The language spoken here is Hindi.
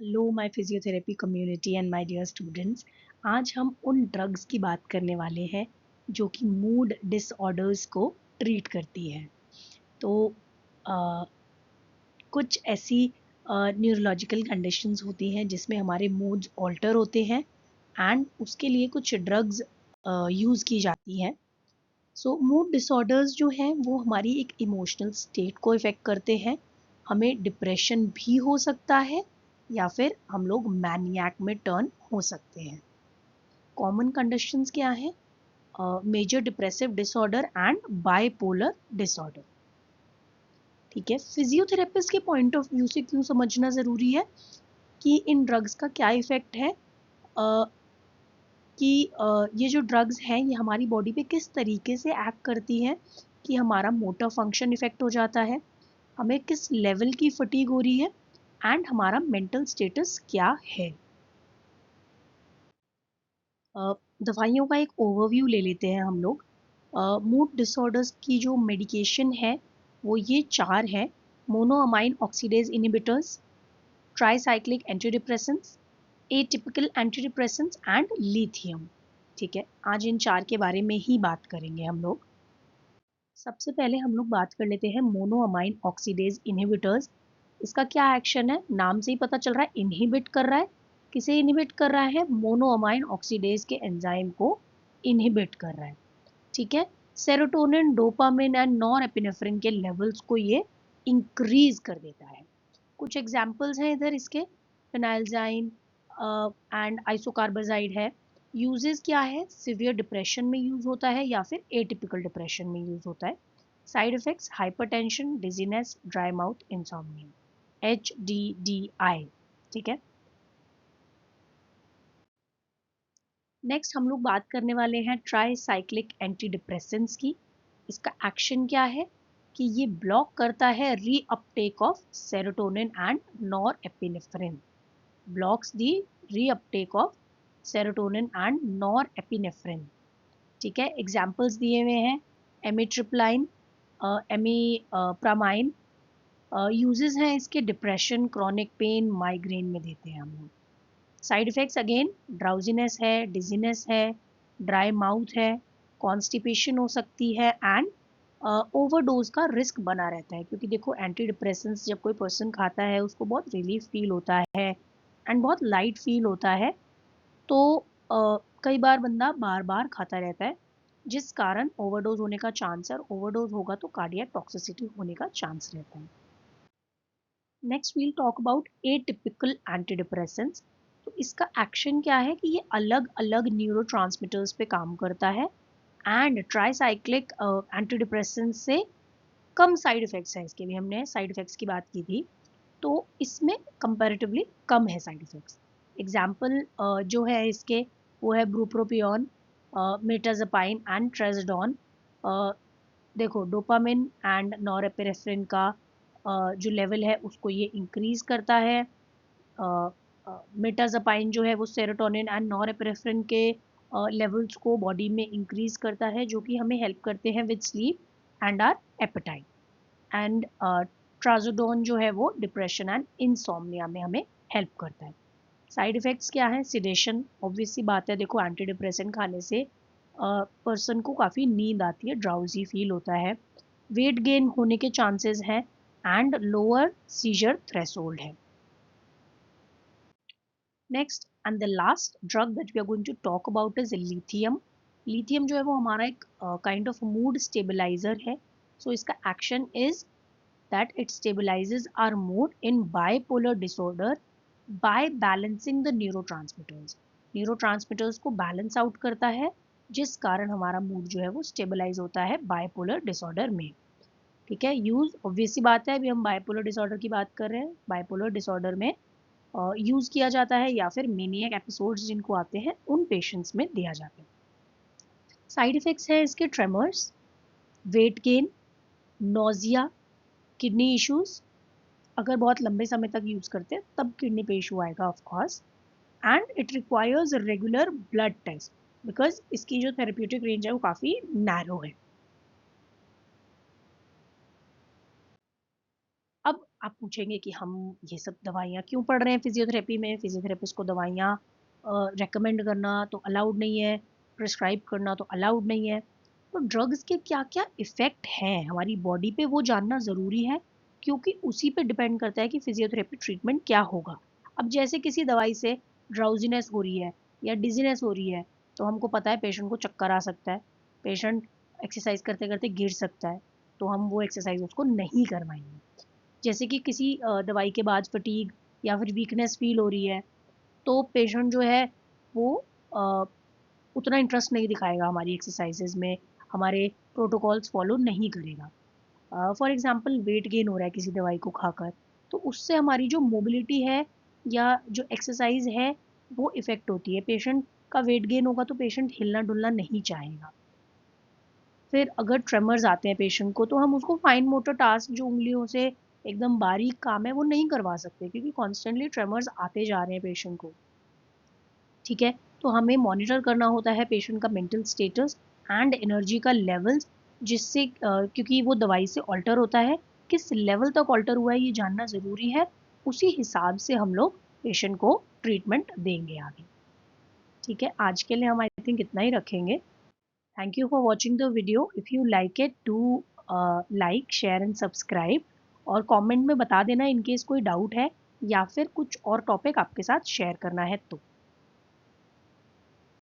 Hello my physiotherapy community and my dear students. आज हम उन ड्रग्स की बात करने वाले हैं जो कि मूड डिसऑर्डर्स को ट्रीट करती है। तो अ, कुछ ऐसी न्यूरोलॉजिकल कंडीशंस होती हैं जिसमें हमारे मूड्स ऑल्टर होते हैं एंड उसके लिए कुछ ड्रग्स यूज़ की जाती हैं। सो मूड डिसऑर्डर्स जो हैं वो हमारी एक इमोशनल स्टेट को इफ़ेक्ट करते हैं। हमें डिप्रेशन भी हो सकता है या फिर हम लोग मैनियाक में टर्न हो सकते हैं। कॉमन कंडीशंस क्या हैं? Major depressive disorder and bipolar disorder. ठीक है, फिजियोथेरेपिस्ट के पॉइंट ऑफ व्यू से क्यों समझना ज़रूरी है कि इन ड्रग्स का क्या इफ़ेक्ट है, कि ये जो ड्रग्स हैं ये हमारी बॉडी पे किस तरीके से एक्ट करती हैं कि हमारा मोटर फंक्शन इफ़ेक्ट हो जाता है, हमें किस लेवल की फटीग हो रही है एंड हमारा मेंटल स्टेटस क्या है। दवाइयों का एक ओवरव्यू ले लेते हैं हम लोग। मूड डिसऑर्डर्स की जो मेडिकेशन है वो ये 4 है: monoamine oxidase inhibitors, tricyclic antidepressants, atypical antidepressants and lithium. ठीक है, आज इन 4 के बारे में ही बात करेंगे हम लोग। सबसे पहले हम लोग बात कर लेते हैं मोनोअमाइन ऑक्सीडेज इनहिबिटर्स। इसका क्या एक्शन है? नाम से ही पता चल रहा है, इनहिबिट कर रहा है। किसे इनहिबिट कर रहा है? मोनोअमाइन ऑक्सीडेज के एंजाइम को इनहिबिट कर रहा है। ठीक है, सेरोटोनिन, डोपामिन एंड नॉरएपिनेफ्रिन के लेवल्स को ये इंक्रीज कर देता है। कुछ एग्जांपल्स हैं इधर इसके: फिनाइलजाइन एंड आइसोकार्बाजाइड है। यूजेस क्या है? सिवियर डिप्रेशन में यूज होता है या फिर एटिपिकल डिप्रेशन में यूज होता है। Side effects: hypertension, dizziness, dry mouth, insomnia. HDDI। ठीक है, नेक्स्ट हम लोग बात करने वाले हैं ट्राईसाइक्लिक एंटी डिप्रेसेंट्स की। इसका एक्शन क्या है कि ये ब्लॉक करता है reuptake of serotonin and norepinephrine. Blocks the reuptake of serotonin and norepinephrine. ठीक है, एग्जांपल्स दिए हुए हैं: एमिट्रिप्लाइन, एमीप्रामाइन। यूजेस हैं इसके डिप्रेशन, क्रॉनिक पेन, माइग्रेन में देते हैं हम लोग। साइड इफेक्ट्स अगेन ड्राउजीनेस है, डिजीनेस है, ड्राई माउथ है, कॉन्स्टिपेशन हो सकती है एंड ओवरडोज का रिस्क बना रहता है। क्योंकि देखो, एंटी डिप्रेसेंट्स जब कोई पर्सन खाता है उसको बहुत रिलीफ फील होता है एंड बहुत लाइट फील होता है। तो कई बार बंदा बार बार खाता रहता है जिस कारण ओवरडोज होने का चांस है, और ओवरडोज होगा तो कार्डियक टॉक्सिसिटी होने का चांस रहता है। Next we'll talk about atypical antidepressants. तो इसका एक्शन क्या है कि ये अलग अलग न्यूरोट्रांसमीटर्स पे काम करता है एंड ट्राईसाइक्लिक एंटीडिप्रेसेंट्स से कम साइड इफेक्ट्स हैं इसके भी। हमने साइड इफेक्ट्स की बात की थी, तो इसमें कंपैरेटिवली कम है साइड इफेक्ट्स। एग्जाम्पल जो है इसके वो है ब्रूप्रोपियोन, मेटाजापाइन एंड ट्रेजडॉन। देखो, डोपामिन एंड नॉरएपिनेफ्रिन का जो लेवल है उसको ये इंक्रीज करता है। मेटाजापाइन जो है वो सेरोटोनिन एंड नॉरएपिनेफ्रिन के लेवल्स को बॉडी में इंक्रीज करता है, जो कि हमें हेल्प करते हैं with sleep and or appetite. And trazodone जो है वो डिप्रेशन एंड इंसोम्निया में हमें हेल्प करता है। साइड इफेक्ट्स क्या है? सिडेशन, ऑब्वियस सी बात है। देखो, एंटी डिप्रेसेंट खाने से पर्सन को काफ़ी नींद आती है, ड्राउजी फील होता है, वेट गेन होने के चांसेस हैं एंड लोअर सीजर थ्रेशोल्ड है। Next and the last drug that we are going to talk about is lithium. Lithium जो है वो हमारा एक काइंड ऑफ मूड स्टेबलाइजर है। सो इसका action is that it stabilizes our mood in bipolar disorder by balancing the neurotransmitters. Neurotransmitters को बैलेंस आउट करता है जिस कारण हमारा मूड जो है वो स्टेबलाइज होता है बाइपोलर डिसऑर्डर में। ठीक है, यूज ऑब्वियस सी बात है, अभी हम बाइपोलर डिसऑर्डर की बात कर रहे हैं। बाइपोलर डिसऑर्डर में यूज किया जाता है या फिर मेनियक एपिसोड्स जिनको आते हैं उन पेशेंट्स में दिया जाता है। साइड इफेक्ट्स है इसके: tremors, weight gain, nausea, kidney issues. अगर बहुत लंबे समय तक यूज करते हैं तब किडनी पे इशू आएगा of course. And it requires regular blood test because इसकी जो थेरेप्यूटिक रेंज है वो काफ़ी नैरो है। अब आप पूछेंगे कि हम ये सब दवाइयाँ क्यों पढ़ रहे हैं फिजियोथेरेपी में, फिजियोथेरेपिस्ट को दवाइयाँ रेकमेंड करना तो अलाउड नहीं है, प्रिस्क्राइब करना तो अलाउड नहीं है। तो ड्रग्स के क्या क्या इफ़ेक्ट हैं हमारी बॉडी पे वो जानना ज़रूरी है, क्योंकि उसी पे डिपेंड करता है कि फिजियोथेरेपी ट्रीटमेंट क्या होगा। अब जैसे किसी दवाई से ड्राउजीनेस हो रही है या डिजीनेस हो रही है, तो हमको पता है पेशेंट को चक्कर आ सकता है, पेशेंट एक्सरसाइज करते करते गिर सकता है, तो हम वो एक्सरसाइज उसको नहीं करवाएंगे। जैसे कि किसी दवाई के बाद फटीग या फिर वीकनेस फील हो रही है, तो पेशेंट जो है वो अ, उतना इंटरेस्ट नहीं दिखाएगा हमारी एक्सरसाइजेज में, हमारे प्रोटोकॉल्स फॉलो नहीं करेगा। फॉर एग्जांपल वेट गेन हो रहा है किसी दवाई को खाकर, तो उससे हमारी जो मोबिलिटी है या जो एक्सरसाइज है वो इफ़ेक्ट होती है। पेशेंट का वेट गेन होगा तो पेशेंट हिलना डुलना नहीं चाहेगा। फिर अगर ट्रेमर्स आते हैं पेशेंट को, तो हम उसको फाइन मोटर टास्क जो उंगलियों से एकदम बारीक काम है वो नहीं करवा सकते, क्योंकि कॉन्स्टेंटली ट्रेमर्स आते जा रहे हैं पेशेंट को। ठीक है, तो हमें मॉनिटर करना होता है पेशेंट का मेंटल स्टेटस एंड एनर्जी का लेवल्स, जिससे क्योंकि वो दवाई से ऑल्टर होता है, किस लेवल तक ऑल्टर हुआ है ये जानना ज़रूरी है। उसी हिसाब से हम लोग पेशेंट को ट्रीटमेंट देंगे आगे। ठीक है, आज के लिए हम आई थिंक इतना ही रखेंगे। Thank you for watching the video. If you like it, do like, share and subscribe. और कमेंट में बता देना इन केस कोई डाउट है या फिर कुछ और टॉपिक आपके साथ शेयर करना है तो।